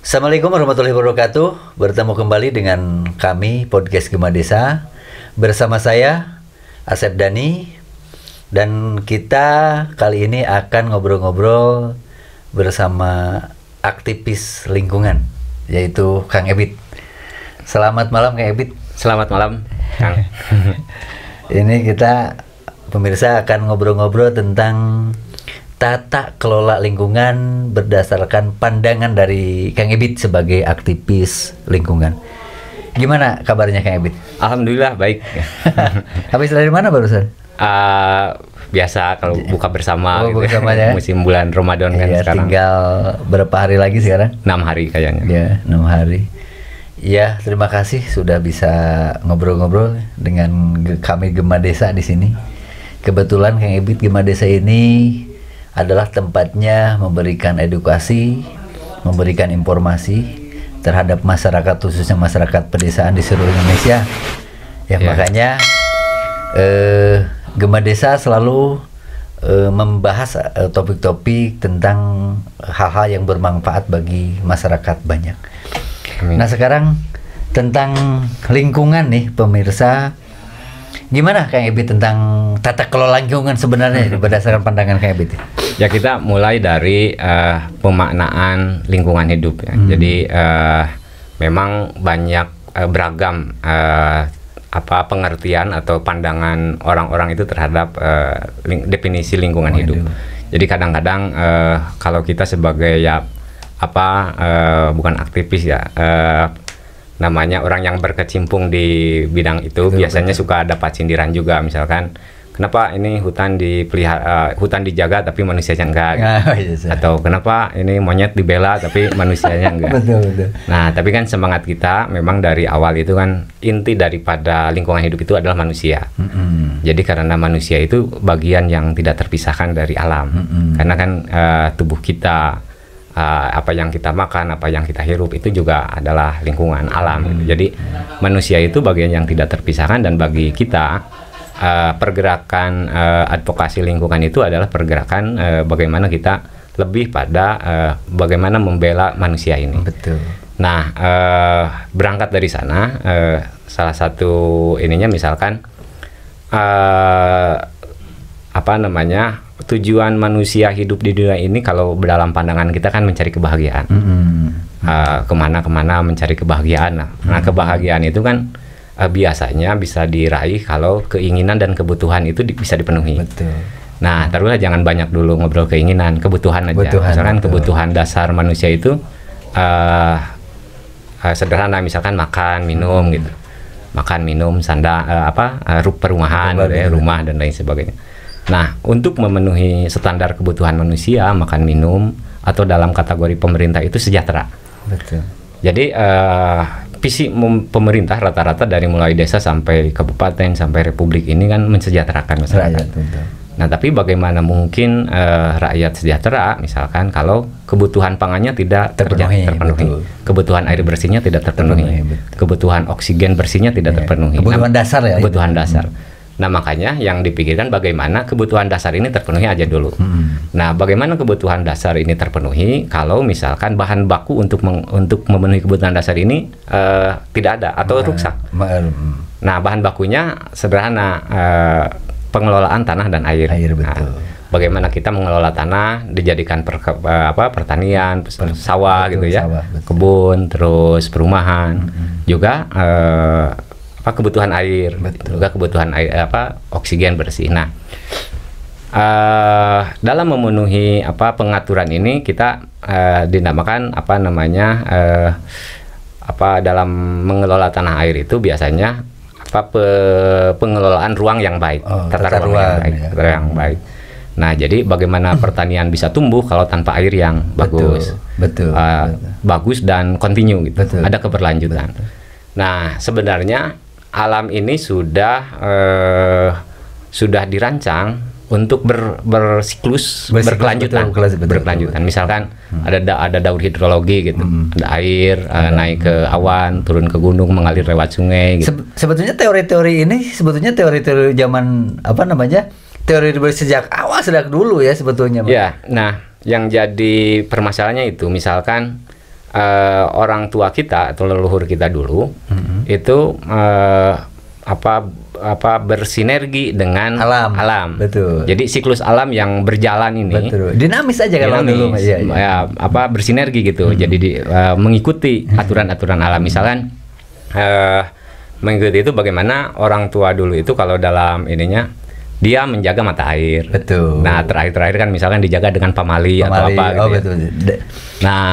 Assalamualaikum warahmatullahi wabarakatuh. Bertemu kembali dengan kami Podcast Gema Desa. Bersama saya Asep Dani. Dan kita kali ini akan ngobrol-ngobrol bersama aktivis lingkungan, yaitu Kang Ebit. Selamat malam Kang Ebit. Selamat malam Kang. Ini kita pemirsa akan ngobrol-ngobrol tentang tata kelola lingkungan berdasarkan pandangan dari Kang Ebit sebagai aktivis lingkungan. Gimana kabarnya Kang Ebit? Alhamdulillah baik. Habis dari mana barusan? Biasa kalau buka bersama, buka bersama ya? Musim bulan Ramadan kan Ya, sekarang. tinggal berapa hari lagi sekarang? 6 hari kayaknya. Ya, 6 hari. Ya, terima kasih sudah bisa ngobrol-ngobrol dengan kami Gema Desa di sini. Kebetulan Kang Ebit Gema Desa ini adalah tempatnya memberikan edukasi, memberikan informasi terhadap masyarakat, khususnya masyarakat pedesaan di seluruh Indonesia. Ya, makanya Gema Desa selalu membahas topik-topik tentang hal-hal yang bermanfaat bagi masyarakat banyak. Amin. Nah, sekarang tentang lingkungan nih pemirsa. Gimana Kang Ebit tentang tata kelola lingkungan sebenarnya berdasarkan pandangan Kang Ebit? Ya, kita mulai dari pemaknaan lingkungan hidup ya. Jadi memang banyak beragam pengertian atau pandangan orang-orang itu terhadap definisi lingkungan hidup. Jadi kadang-kadang kalau kita sebagai bukan aktivis ya, namanya orang yang berkecimpung di bidang itu biasanya suka dapat sindiran juga, misalkan kenapa ini hutan dipelihara, hutan dijaga tapi manusianya enggak gitu. Atau kenapa ini monyet dibela tapi manusianya enggak. Betul. Nah, tapi kan semangat kita memang dari awal itu kan inti daripada lingkungan hidup itu adalah manusia. Jadi karena manusia itu bagian yang tidak terpisahkan dari alam. Karena kan tubuh kita, apa yang kita makan, apa yang kita hirup itu juga adalah lingkungan alam gitu. Jadi manusia itu bagian yang tidak terpisahkan, dan bagi kita pergerakan advokasi lingkungan itu adalah pergerakan bagaimana kita lebih pada bagaimana membela manusia ini. Betul. Nah, berangkat dari sana, salah satu ininya misalkan tujuan manusia hidup di dunia ini kalau dalam pandangan kita kan mencari kebahagiaan. Kemana-kemana mencari kebahagiaan. Nah, kebahagiaan itu kan biasanya bisa diraih kalau keinginan dan kebutuhan itu bisa dipenuhi. Betul. Nah, taruhlah jangan banyak dulu ngobrol keinginan, kebutuhan aja. Misalkan kebutuhan dasar manusia itu sederhana, misalkan makan, minum gitu. Makan, minum, perumahan, gitu ya, rumah dan lain sebagainya. Nah, untuk memenuhi standar kebutuhan manusia, makan, minum, atau dalam kategori pemerintah itu sejahtera. Betul. Jadi visi pemerintah rata-rata dari mulai desa sampai kabupaten sampai republik ini kan mensejahterakan masyarakat. Nah, tapi bagaimana mungkin rakyat sejahtera misalkan kalau kebutuhan pangannya tidak terpenuhi, kebutuhan air bersihnya tidak terpenuhi, kebutuhan oksigen bersihnya tidak terpenuhi. Kebutuhan dasar ya. Kebutuhan dasar. Nah, makanya yang dipikirkan bagaimana kebutuhan dasar ini terpenuhi aja dulu. Nah, bagaimana kebutuhan dasar ini terpenuhi kalau misalkan bahan baku untuk memenuhi kebutuhan dasar ini tidak ada atau rusak. Nah, bahan bakunya sederhana, pengelolaan tanah dan air. Nah, bagaimana kita mengelola tanah dijadikan pertanian, sawah gitu ya, kebun, terus perumahan, juga kebutuhan air, juga kebutuhan air, oksigen bersih. Nah, dalam memenuhi pengaturan ini kita dinamakan dalam mengelola tanah air itu biasanya pengelolaan ruang yang baik, tata ruang yang baik. Nah, jadi bagaimana pertanian bisa tumbuh kalau tanpa air yang bagus, bagus dan kontinu gitu, ada keberlanjutan. Nah, sebenarnya alam ini sudah dirancang untuk bersiklus, berkelanjutan. Misalkan ada daur hidrologi gitu, ada air naik ke awan, turun ke gunung, mengalir lewat sungai. Gitu. Sebetulnya teori-teori ini teori-teori zaman teori sejak awal, sejak dulu ya sebetulnya. Ya, nah yang jadi permasalahannya itu misalkan orang tua kita atau leluhur kita dulu itu bersinergi dengan alam. Betul. Jadi siklus alam yang berjalan ini dinamis aja kalau dulu bersinergi gitu. Jadi mengikuti aturan-aturan alam. Misalkan mengikuti itu bagaimana orang tua dulu itu kalau dalam ininya dia menjaga mata air. Betul. Nah, terakhir kan misalkan dijaga dengan pamali atau apa gitu. Betul. Nah,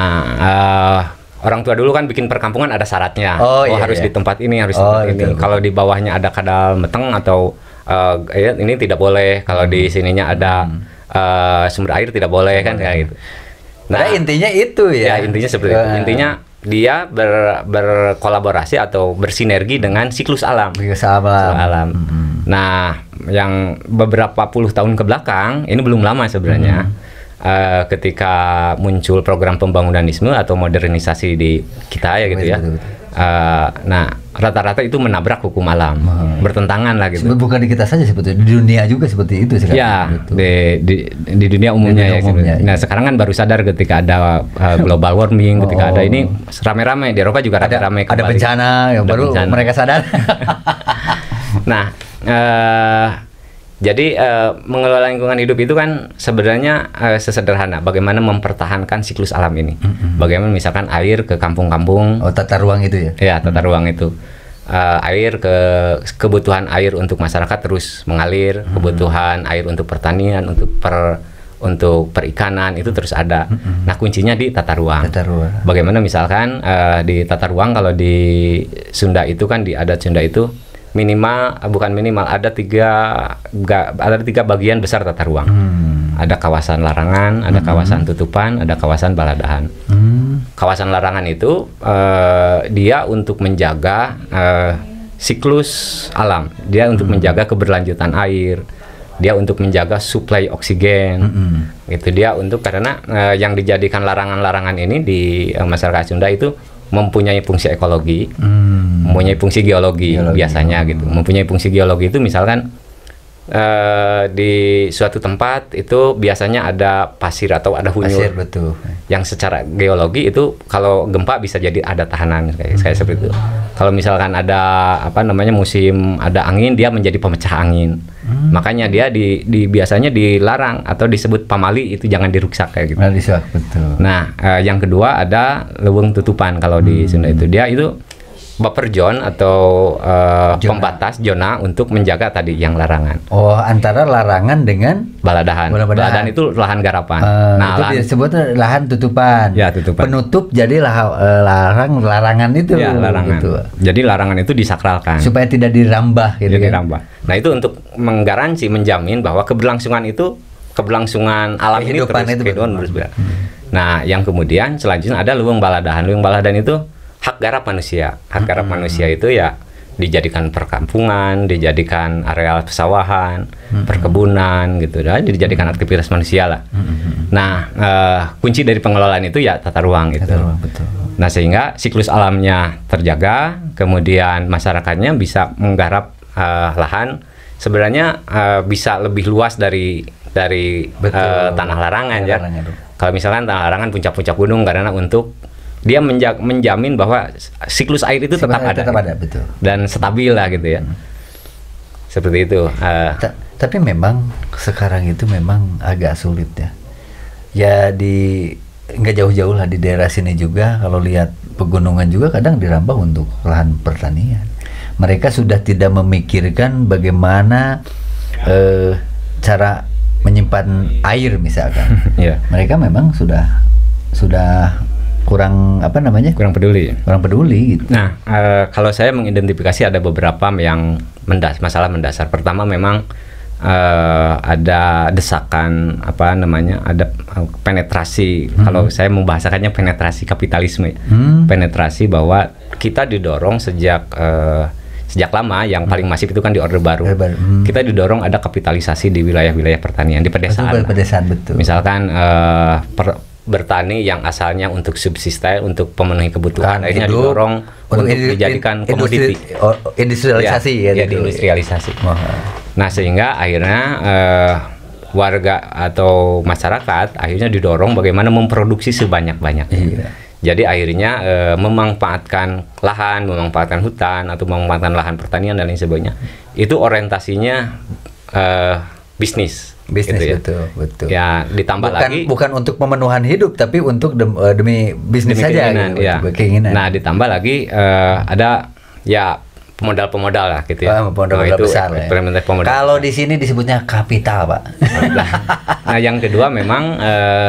orang tua dulu kan bikin perkampungan ada syaratnya. Harus di tempat ini, harus di tempat ini. Kalau di bawahnya ada kadal meteng atau ini tidak boleh. Kalau di sininya ada sumber air tidak boleh kan kayak gitu. Nah, intinya itu ya. Ya, intinya seperti itu. Intinya dia berkolaborasi atau bersinergi dengan siklus alam. Nah, yang beberapa puluh tahun ke belakang, ini belum lama sebenarnya. Ketika muncul program pembangunanisme atau modernisasi di kita ya gitu ya. Nah, rata-rata itu menabrak hukum alam, bertentangan lah gitu. Bukan di kita saja sebetulnya, di dunia juga seperti itu sekarang. Ya, di dunia umumnya ya. Nah, sekarang kan baru sadar ketika ada global warming, ketika ada ini rame-rame di Eropa juga rame-rame ada bencana yang baru mereka sadar. Nah, jadi mengelola lingkungan hidup itu kan sebenarnya sesederhana bagaimana mempertahankan siklus alam ini. Bagaimana misalkan air ke kampung-kampung. Tata ruang itu ya? Ya, tata ruang itu. Air kebutuhan air untuk masyarakat terus mengalir, kebutuhan air untuk pertanian, untuk perikanan itu terus ada. Nah, kuncinya di tata ruang. Bagaimana misalkan di tata ruang kalau di Sunda itu kan di adat Sunda itu ada tiga bagian besar tata ruang. Ada kawasan larangan, ada kawasan tutupan, ada kawasan baladahan. Kawasan larangan itu dia untuk menjaga siklus alam, dia untuk menjaga keberlanjutan air, dia untuk menjaga suplai oksigen. Itu dia untuk karena yang dijadikan larangan-larangan ini di masyarakat Sunda itu mempunyai fungsi ekologi, mempunyai fungsi geologi biasanya gitu. Mempunyai fungsi geologi itu misalkan di suatu tempat itu biasanya ada pasir atau ada hunyur. Yang secara geologi itu kalau gempa bisa jadi ada tahanan kayak seperti itu. Kalau misalkan ada musim ada angin, dia menjadi pemecah angin. Makanya dia biasanya dilarang atau disebut pamali, itu jangan diruksak kayak gitu. Nah, yang kedua ada leuweung tutupan kalau di Sunda itu. Dia itu buffer zone atau pembatas zona untuk menjaga tadi yang larangan. Antara larangan dengan baladahan. Baladahan itu lahan garapan. Nah, itu disebut lahan tutupan. Ya, tutupan. Penutup jadi larangan itu. Ya, larangan. Gitu. Jadi larangan itu disakralkan supaya tidak dirambah gitu kan. Dirambah. Nah, itu untuk menggaransi, menjamin bahwa keberlangsungan alam ini terus berjalan. Nah, yang kemudian selanjutnya ada leuweung baladahan. Leuweung baladahan itu hak garap manusia. Hak garap manusia itu ya dijadikan perkampungan, dijadikan areal pesawahan, perkebunan gitu, dijadikan aktivitas manusia lah. Nah, kunci dari pengelolaan itu ya tata ruang gitu. Betul. Nah, sehingga siklus alamnya terjaga, kemudian masyarakatnya bisa menggarap lahan. Sebenarnya bisa lebih luas dari tanah larangan ya. Kalau misalkan tanah larangan puncak-puncak gunung karena untuk dia menjamin bahwa siklus air itu tetap ada, betul. Dan stabil lah gitu ya. Seperti itu. Tapi memang sekarang itu memang agak sulit ya. Ya nggak jauh-jauh lah di daerah sini juga kalau lihat pegunungan juga kadang dirambah untuk lahan pertanian. Mereka sudah tidak memikirkan bagaimana cara menyimpan air misalkan. Mereka memang sudah kurang peduli gitu. Nah, kalau saya mengidentifikasi ada beberapa yang masalah mendasar. Pertama memang ada desakan ada penetrasi. Kalau saya membahasakannya penetrasi kapitalisme. Penetrasi bahwa kita didorong sejak lama, yang paling masif itu kan di Orde Baru. Kita didorong ada kapitalisasi di wilayah-wilayah pertanian, di pedesaan. Betul. Misalkan bertani yang asalnya untuk subsisten, untuk pemenuhi kebutuhan, akhirnya didorong untuk dijadikan komoditi. Industrialisasi diindustrialisasi. Nah, sehingga akhirnya warga atau masyarakat akhirnya didorong bagaimana memproduksi sebanyak-banyaknya. Jadi akhirnya memanfaatkan lahan, memanfaatkan hutan atau memanfaatkan lahan pertanian dan lain sebagainya. Itu orientasinya bisnis. Bisnis gitu ya. Betul. Ya ditambah lagi bukan untuk pemenuhan hidup tapi untuk demi bisnis saja keinginan, gitu, ya. Keinginan. Nah ditambah lagi ada ya pemodal lah gitu ya. Pemodal itu besar ya. Kalau di sini disebutnya kapital, Pak. Nah yang kedua memang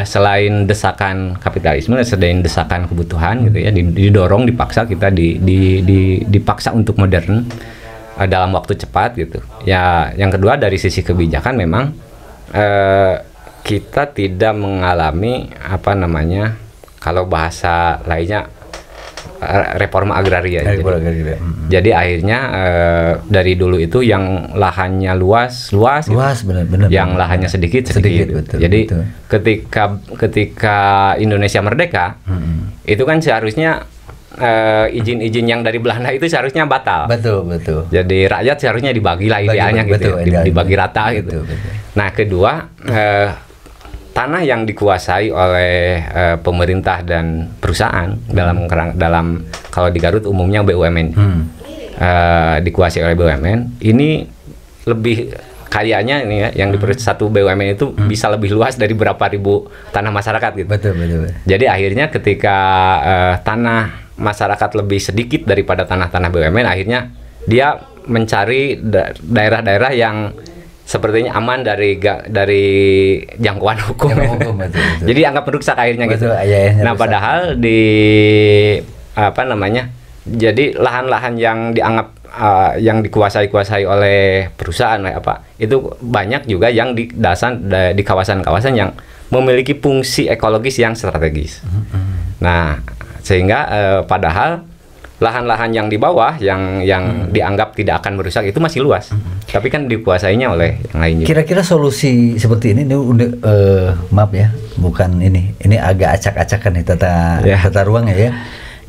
selain desakan kapitalisme, selain desakan kebutuhan gitu ya, didorong, dipaksa kita dipaksa untuk modern dalam waktu cepat gitu. Ya yang kedua dari sisi kebijakan memang kita tidak mengalami kalau bahasa lainnya reforma agraria. Jadi akhirnya dari dulu itu yang lahannya luas gitu. Benar. Yang lahannya sedikit. Betul, jadi betul. ketika Indonesia merdeka, itu kan seharusnya izin-izin yang dari Belanda itu seharusnya batal. Betul. Jadi rakyat seharusnya dibagi lah idealnya gitu, dibagi rata gitu. Nah kedua, tanah yang dikuasai oleh pemerintah dan perusahaan dalam kalau di Garut umumnya BUMN, dikuasai oleh BUMN, ini lebih kayaknya ini ya, yang di satu BUMN itu bisa lebih luas dari berapa ribu tanah masyarakat gitu. Betul. Jadi akhirnya ketika tanah masyarakat lebih sedikit daripada tanah-tanah BUMN, akhirnya dia mencari daerah-daerah yang sepertinya aman dari jangkauan hukum. Betul. Jadi anggap merusak akhirnya gitu. Nah, padahal jadi lahan-lahan yang dianggap yang dikuasai oleh perusahaan itu banyak juga yang di kawasan-kawasan yang memiliki fungsi ekologis yang strategis. Nah, sehingga padahal lahan-lahan yang di bawah yang dianggap tidak akan merusak itu masih luas, tapi kan dikuasainya oleh yang lainnya. Kira-kira solusi seperti ini maaf ya, bukan ini agak acak-acakan nih tata ruang ya.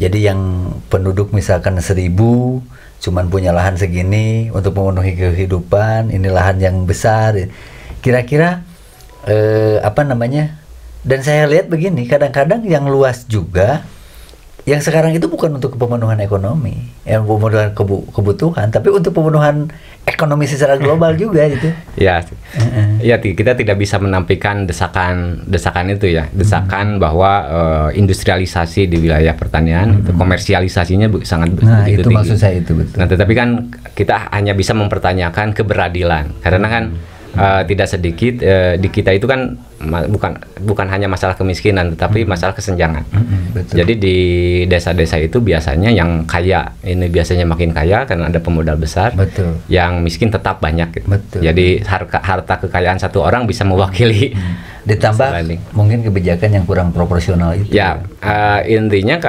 Jadi yang penduduk misalkan 1.000 cuman punya lahan segini untuk memenuhi kehidupan, ini lahan yang besar. Kira-kira dan saya lihat begini, kadang-kadang yang luas juga yang sekarang itu bukan untuk pemenuhan ekonomi, yang pemenuhan kebutuhan, tapi untuk pemenuhan ekonomi secara global juga gitu. Ya, kita tidak bisa menampilkan desakan itu ya, desakan bahwa industrialisasi di wilayah pertanian itu komersialisasinya sangat itu tinggi. Maksud saya itu betul. Nah, tetapi kan kita hanya bisa mempertanyakan keberadilan, karena kan tidak sedikit di kita itu kan bukan hanya masalah kemiskinan, tetapi masalah kesenjangan. Jadi di desa-desa itu biasanya yang kaya ini biasanya makin kaya karena ada pemodal besar. Betul. Yang miskin tetap banyak gitu. Betul. Jadi harta kekayaan satu orang bisa mewakili. Ditambah mungkin kebijakan yang kurang proporsional itu. Ya, intinya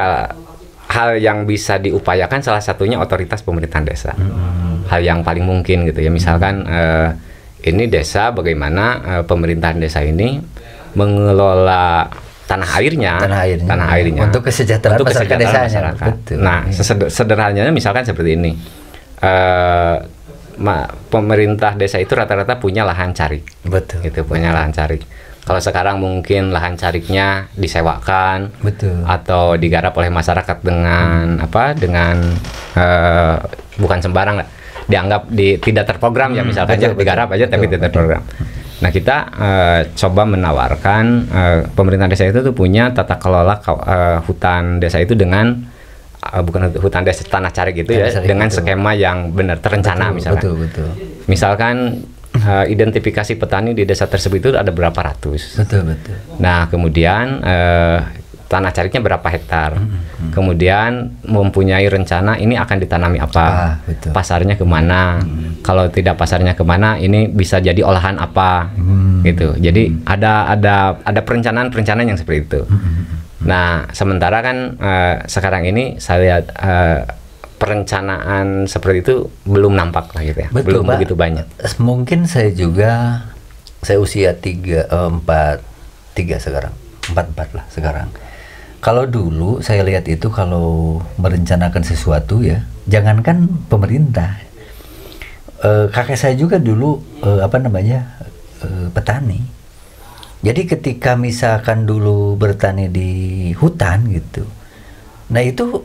hal yang bisa diupayakan salah satunya otoritas pemerintahan desa. Hal yang paling mungkin gitu ya, misalkan ini desa, bagaimana pemerintahan desa ini mengelola tanah airnya untuk kesejahteraan masyarakat. Betul. Nah, sederhananya misalkan seperti ini, pemerintah desa itu rata-rata punya lahan carik. Betul. Gitu, punya lahan carik. Kalau sekarang mungkin lahan cariknya disewakan, atau digarap oleh masyarakat dengan bukan sembarang lah. Dianggap tidak terprogram ya, misalkan digarap aja tapi tidak terprogram. Nah, kita coba menawarkan pemerintah desa itu tuh punya tata kelola hutan desa itu dengan bukan hutan desa tanah carik gitu ya, dengan skema yang benar terencana. Misalkan misalkan identifikasi petani di desa tersebut itu ada berapa ratus. Nah, kemudian tanah cariknya berapa hektar, kemudian mempunyai rencana ini akan ditanami apa, pasarnya kemana, kalau tidak pasarnya kemana, ini bisa jadi olahan apa, gitu. Jadi ada perencanaan yang seperti itu. Nah, sementara kan sekarang ini saya lihat perencanaan seperti itu belum nampak lah gitu ya, belum Pak, begitu banyak. Mungkin saya usia 44 sekarang, 44 lah sekarang. Kalau dulu saya lihat itu kalau merencanakan sesuatu ya, jangankan pemerintah, kakek saya juga dulu petani. Jadi ketika misalkan dulu bertani di hutan gitu, Nah itu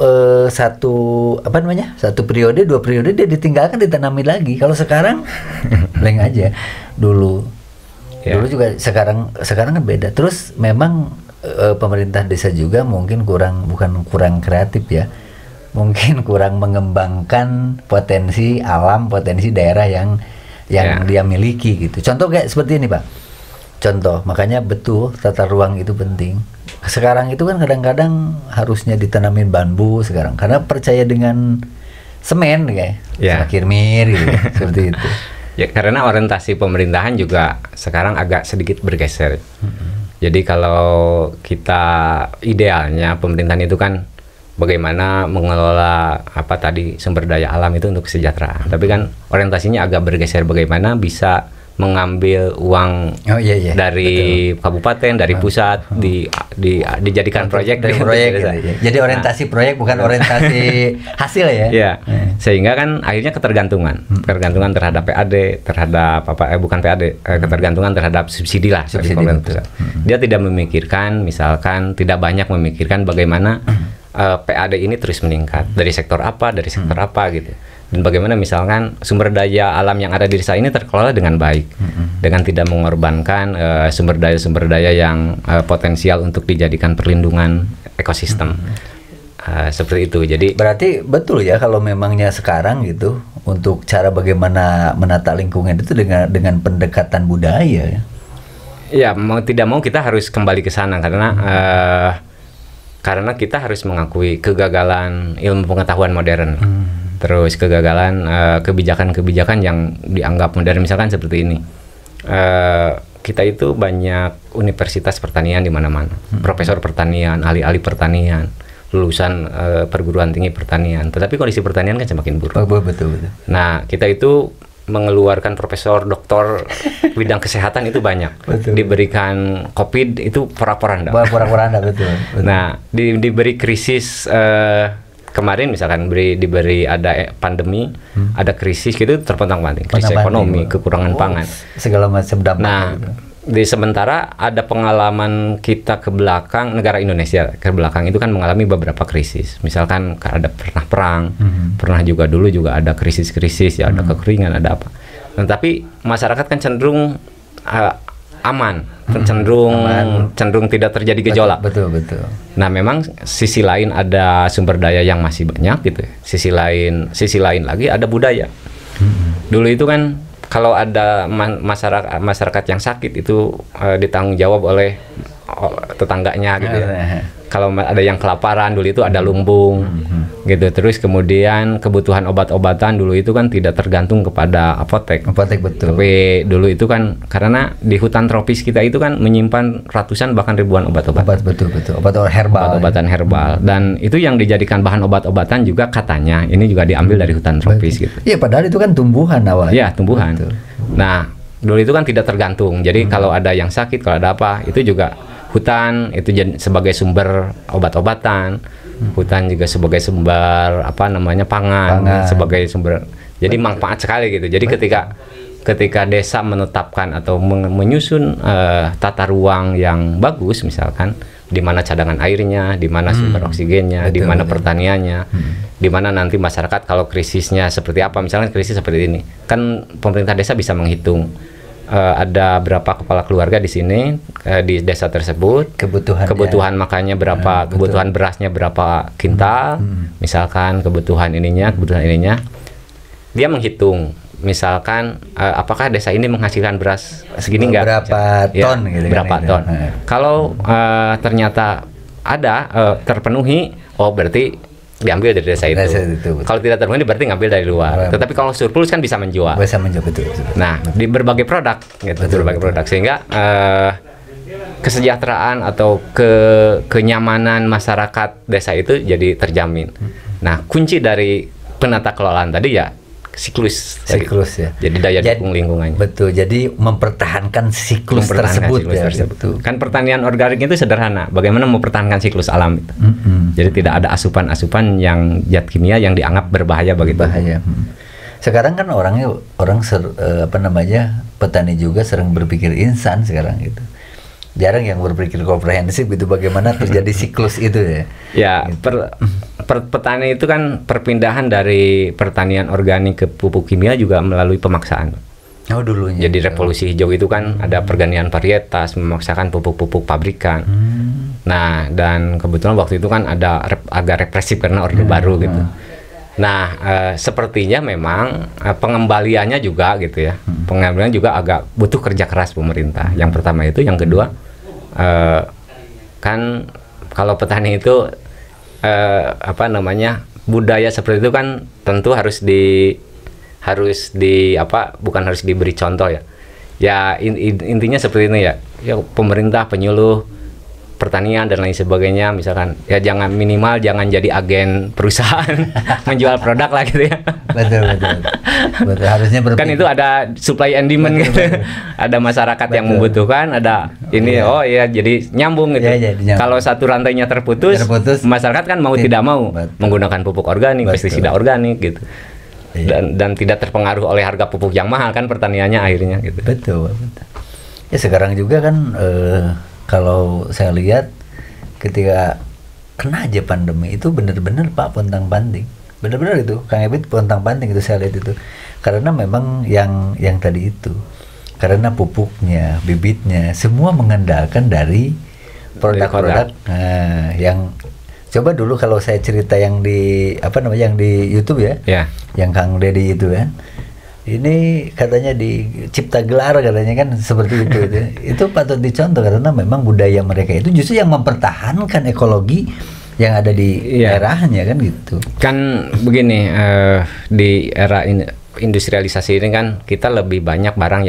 satu apa namanya, satu periode, 2 periode dia ditinggalkan, ditanami lagi. Kalau sekarang leng aja dulu. Dulu juga, sekarang kan beda. Terus memang pemerintah desa juga mungkin bukan kurang kreatif ya, mungkin kurang mengembangkan potensi alam, potensi daerah yang dia miliki gitu. Contoh kayak seperti ini Pak. Contoh, makanya betul tata ruang itu penting. Sekarang itu kan kadang-kadang harusnya ditanamin bambu sekarang karena percaya dengan semen kayak kirmir gitu, seperti itu. Ya karena orientasi pemerintahan juga sekarang agak sedikit bergeser. Jadi kalau kita idealnya pemerintahan itu kan bagaimana mengelola sumber daya alam itu untuk kesejahteraan. Tapi kan orientasinya agak bergeser bagaimana bisa mengambil uang dari kabupaten, dari pusat, dijadikan proyek dari proyek gitu, ya. Jadi orientasi proyek bukan orientasi hasil ya. Ya. Sehingga kan akhirnya ketergantungan terhadap PAD, terhadap ketergantungan terhadap subsidi lah dari pemerintah. Dia tidak memikirkan, misalkan tidak banyak memikirkan bagaimana PAD ini terus meningkat dari sektor apa gitu. Dan bagaimana misalkan sumber daya alam yang ada di desa ini terkelola dengan baik, dengan tidak mengorbankan sumber daya yang potensial untuk dijadikan perlindungan ekosistem. Seperti itu. Jadi berarti betul ya kalau memangnya sekarang gitu untuk cara bagaimana menata lingkungan itu dengan pendekatan budaya ya. Ya, mau tidak mau kita harus kembali ke sana karena kita harus mengakui kegagalan ilmu pengetahuan modern. Terus kegagalan kebijakan-kebijakan yang dianggap modern, misalkan seperti ini. Kita itu banyak universitas pertanian di mana-mana, profesor pertanian, ahli-ahli pertanian, lulusan perguruan tinggi pertanian. Tetapi kondisi pertanian kan semakin buruk. Betul. Nah, kita itu mengeluarkan profesor, doktor bidang kesehatan itu banyak. Betul. Diberikan COVID itu porak-poranda. Betul. Nah, diberi krisis. Kemarin misalkan diberi ada pandemi, ada krisis gitu, terpontang-panting, krisis ekonomi, kekurangan pangan, segala macam dampak. Nah, di sementara ada pengalaman kita ke belakang, negara Indonesia ke belakang itu kan mengalami beberapa krisis. Misalkan ada pernah perang, pernah juga dulu juga ada krisis-krisis, ya ada kekeringan, ada apa. Nah, tapi masyarakat kan cenderung aman, cenderung tidak terjadi gejolak. Betul. Nah, memang sisi lain ada sumber daya yang masih banyak gitu. Sisi lain lagi ada budaya. Dulu itu kan kalau ada masyarakat yang sakit itu ditanggung jawab oleh tetangganya gitu ya. Kalau ada yang kelaparan dulu itu ada lumbung gitu. Terus kemudian kebutuhan obat-obatan dulu itu kan tidak tergantung kepada apotek. Betul. Tapi dulu itu kan karena di hutan tropis kita itu kan menyimpan ratusan bahkan ribuan obat-obatan. Betul. Obat-obatan herbal. Dan itu yang dijadikan bahan obat-obatan juga katanya ini juga diambil dari hutan tropis gitu. Iya, padahal itu kan tumbuhan awalnya. Iya, tumbuhan. Betul. Nah, dulu itu kan tidak tergantung. Jadi kalau ada yang sakit, kalau ada apa, itu juga hutan itu sebagai sumber obat-obatan, hutan juga sebagai sumber pangan, sebagai sumber. Jadi manfaat sekali gitu. Jadi ketika desa menetapkan atau menyusun tata ruang yang bagus, misalkan di mana cadangan airnya, di mana sumber oksigennya, di mana pertaniannya, di mana nanti masyarakat kalau krisisnya seperti apa, misalnya krisis seperti ini, kan pemerintah desa bisa menghitung. Ada berapa kepala keluarga di sini di desa tersebut, kebutuhan makannya berapa, kebutuhan berasnya berapa kintal, misalkan kebutuhan ininya, dia menghitung, misalkan apakah desa ini menghasilkan beras segini enggak, berapa ton, gitu berapa kan, ton. Kalau ternyata ada terpenuhi, berarti diambil dari desa itu. Kalau tidak terpenuhi berarti ngambil dari luar. Tetapi kalau surplus kan bisa menjual. Betul. Nah, di berbagai produk gitu, produk sehingga kesejahteraan atau kenyamanan masyarakat desa itu jadi terjamin. Nah, kunci dari penata kelolaan tadi ya siklus ya. Jadi daya dukung lingkungannya. Betul. Jadi mempertahankan siklus tersebut. Gitu. Kan pertanian organik itu sederhana. Bagaimana mempertahankan siklus alam itu. Jadi tidak ada asupan-asupan yang zat kimia yang dianggap berbahaya bagi tubuh. Sekarang kan petani juga sering berpikir insan sekarang gitu. jarang yang berpikir komprehensif gitu bagaimana terjadi siklus itu ya. Ya, Gitu. petani itu kan perpindahan dari pertanian organik ke pupuk kimia juga melalui pemaksaan. Oh dulunya. Jadi revolusi hijau itu kan ada pergantian varietas, memaksakan pupuk-pupuk pabrikan. Nah, dan kebetulan waktu itu kan ada agak represif karena orde baru gitu. Nah, sepertinya memang pengembaliannya juga gitu ya. Pengembalian juga agak butuh kerja keras pemerintah. Yang pertama itu, yang kedua kan kalau petani itu apa namanya, budaya seperti itu kan tentu harus bukan harus diberi contoh ya. Ya intinya seperti ini ya. Ya pemerintah, penyuluh pertanian dan lain sebagainya, misalkan ya jangan jadi agen perusahaan menjual produk lah gitu ya. Betul harusnya kan itu ada supply and demand gitu. Ada masyarakat yang membutuhkan, ada ini jadi nyambung gitu. Kalau satu rantainya terputus, masyarakat kan mau tidak mau menggunakan pupuk organik, pestisida organik gitu. Dan tidak terpengaruh oleh harga pupuk yang mahal kan pertaniannya akhirnya gitu. Betul. Ya sekarang juga kan kalau saya lihat ketika kena aja pandemi itu benar-benar Pak pontang-panting, benar-benar itu Kang Ebit pontang-panting itu saya lihat itu, karena memang yang tadi itu, karena pupuknya, bibitnya semua mengandalkan dari produk-produk yang coba dulu kalau saya cerita yang di yang di YouTube ya, yang Kang Dedi itu kan. Ini katanya di Cipta Gelar katanya kan seperti itu. Itu patut dicontoh karena memang budaya mereka itu justru yang mempertahankan ekologi yang ada di daerahnya kan gitu. Kan begini, di era industrialisasi ini kan kita lebih banyak barang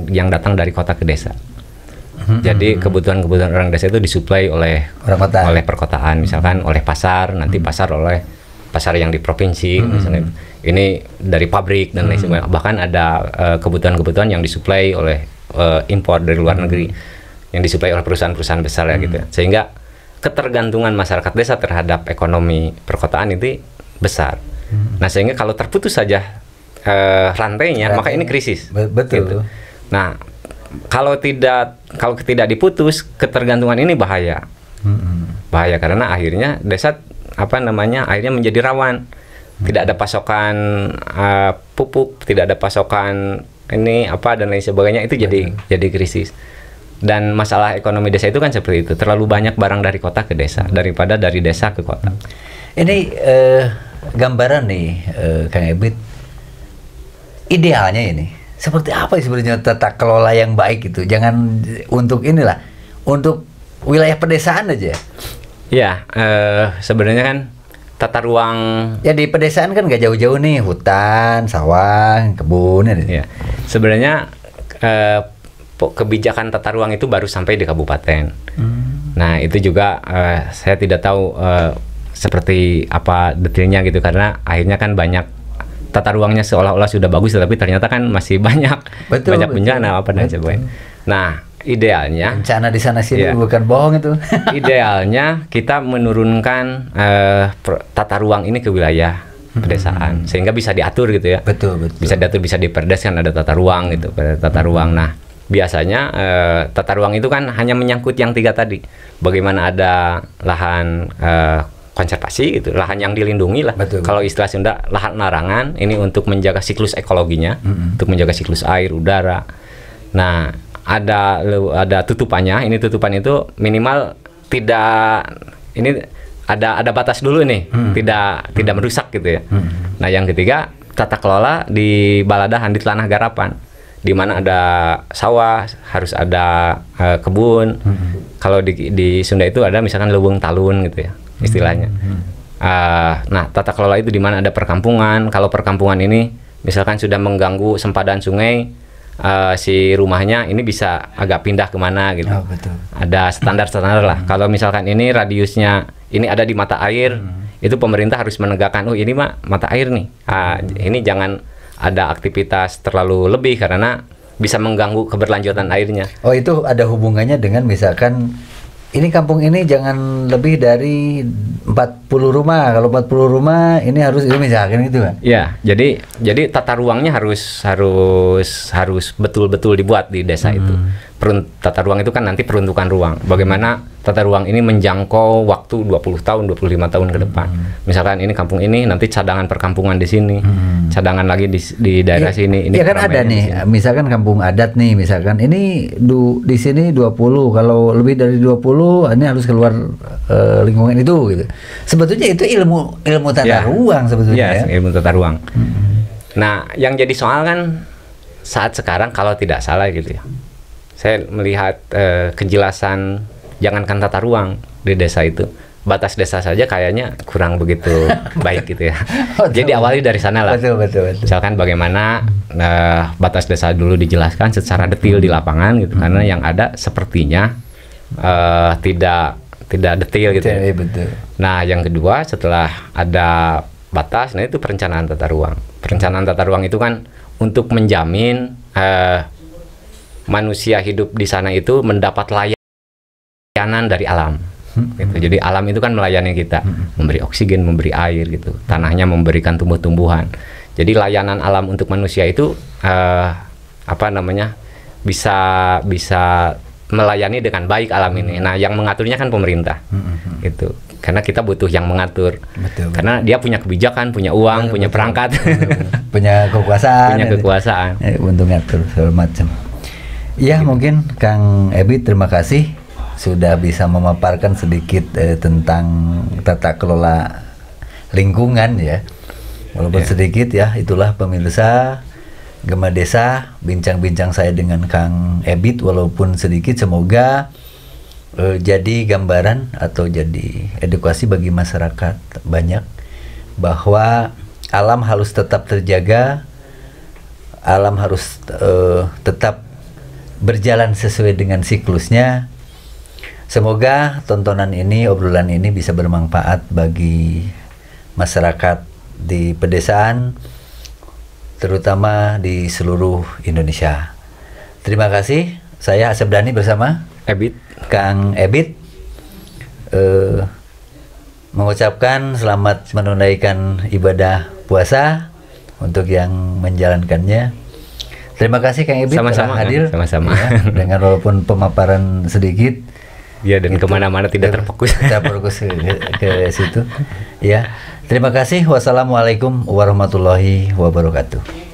yang datang dari kota ke desa. Jadi kebutuhan-kebutuhan orang desa itu disuplai oleh perkotaan, misalkan oleh pasar, nanti pasar yang di provinsi, misalnya ini dari pabrik dan lain sebagainya. Bahkan ada kebutuhan-kebutuhan yang disuplai oleh impor dari luar negeri, yang disuplai oleh perusahaan-perusahaan besar ya gitu. Sehingga ketergantungan masyarakat desa terhadap ekonomi perkotaan itu besar. Nah sehingga kalau terputus saja rantainya, maka ini krisis. Betul. Gitu. Nah kalau tidak diputus, ketergantungan ini bahaya. Bahaya karena akhirnya desa akhirnya menjadi rawan. Tidak ada pasokan pupuk, tidak ada pasokan dan lain sebagainya, itu jadi krisis. Dan masalah ekonomi desa itu kan seperti itu, terlalu banyak barang dari kota ke desa daripada dari desa ke kota. Ini gambaran nih Kang Ebit, idealnya ini seperti apa sebenarnya tata kelola yang baik itu? Jangan untuk untuk wilayah pedesaan aja. Ya, sebenarnya kan tata ruang ya di pedesaan kan gak jauh-jauh nih, hutan, sawah, kebun ya. Sebenarnya kebijakan tata ruang itu baru sampai di kabupaten. Nah itu juga saya tidak tahu seperti apa detailnya gitu, karena akhirnya kan banyak tata ruangnya seolah-olah sudah bagus, tapi ternyata kan masih banyak bencana dan sebagainya. Nah idealnya bencana di sana sini bukan bohong itu. Idealnya kita menurunkan tata ruang ini ke wilayah pedesaan sehingga bisa diatur gitu ya. Betul. Bisa diatur, bisa diperdeskan, ada tata ruang gitu, tata ruang. Nah biasanya tata ruang itu kan hanya menyangkut yang 3 tadi. Bagaimana ada lahan konservasi gitu, lahan yang dilindungi lah. Kalau istilah Sunda lahan larangan, ini untuk menjaga siklus ekologinya, untuk menjaga siklus air, udara. Nah ada tutupannya. Ini tutupan itu minimal tidak, ini ada batas dulu nih, tidak merusak gitu ya. Nah yang ketiga, tata kelola di baladahan, di tanah garapan, di mana ada sawah, harus ada kebun. Kalau di Sunda itu ada misalkan lubung talun gitu ya istilahnya. Nah tata kelola itu di mana ada perkampungan. Kalau perkampungan ini misalkan sudah mengganggu sempadan sungai, si rumahnya ini bisa agak pindah kemana gitu. Ada standar-standar lah. Kalau misalkan ini radiusnya ini ada di mata air, itu pemerintah harus menegakkan, ini mata air nih. Ini jangan ada aktivitas terlalu lebih karena bisa mengganggu keberlanjutan airnya. Oh itu ada hubungannya dengan misalkan ini kampung ini jangan lebih dari 40 rumah. Kalau 40 rumah ini harus itu misalkan gitu kan. Ya, jadi tata ruangnya harus betul-betul dibuat di desa itu. tata ruang itu kan nanti peruntukan ruang. Bagaimana tata ruang ini menjangkau waktu 20 tahun, 25 tahun ke depan. Misalkan ini kampung ini nanti cadangan perkampungan di sini, cadangan lagi di daerah sini. Ini ya kan ada nih, misalkan kampung adat nih, misalkan ini di sini 20, kalau lebih dari 20 ini harus keluar lingkungan itu gitu. Sebetulnya itu ilmu tata ruang sebetulnya ya. Ilmu tata ruang. Nah, yang jadi soal kan saat sekarang kalau tidak salah gitu ya. Saya melihat kejelasan jangankan tata ruang di desa itu, batas desa saja kayaknya kurang begitu baik gitu ya. Jadi awali dari sana lah. Betul. Misalkan bagaimana batas desa dulu dijelaskan secara detail di lapangan gitu, karena yang ada sepertinya tidak detail gitu ya. Betul. Nah, yang kedua setelah ada batas, nah itu perencanaan tata ruang. Perencanaan tata ruang itu kan untuk menjamin manusia hidup di sana itu mendapat layanan dari alam. Gitu. Jadi alam itu kan melayani kita, memberi oksigen, memberi air gitu. Tanahnya memberikan tumbuh-tumbuhan. Jadi layanan alam untuk manusia itu bisa melayani dengan baik alam ini. Nah, yang mengaturnya kan pemerintah. Gitu. Karena kita butuh yang mengatur. Betul. Karena dia punya kebijakan, punya uang, punya perangkat, punya kekuasaan. Untuk ngatur segala macam. Ya, mungkin Kang Ebit, terima kasih sudah bisa memaparkan sedikit tentang tata kelola lingkungan ya. Walaupun sedikit ya, itulah pemirsa Gema Desa, bincang-bincang saya dengan Kang Ebit walaupun sedikit, semoga jadi gambaran atau jadi edukasi bagi masyarakat banyak bahwa alam harus tetap terjaga, alam harus tetap berjalan sesuai dengan siklusnya. Semoga tontonan ini, obrolan ini bisa bermanfaat bagi masyarakat di pedesaan, terutama di seluruh Indonesia. Terima kasih. Saya Asep Dhani bersama Kang Ebit mengucapkan selamat menunaikan ibadah puasa untuk yang menjalankannya. Terima kasih Kang Ebit telah hadir. Sama-sama. Ya, dengan walaupun pemaparan sedikit. Ya, dan kemana-mana tidak terfokus. Terfokus ke situ. Ya, terima kasih. Wassalamualaikum warahmatullahi wabarakatuh.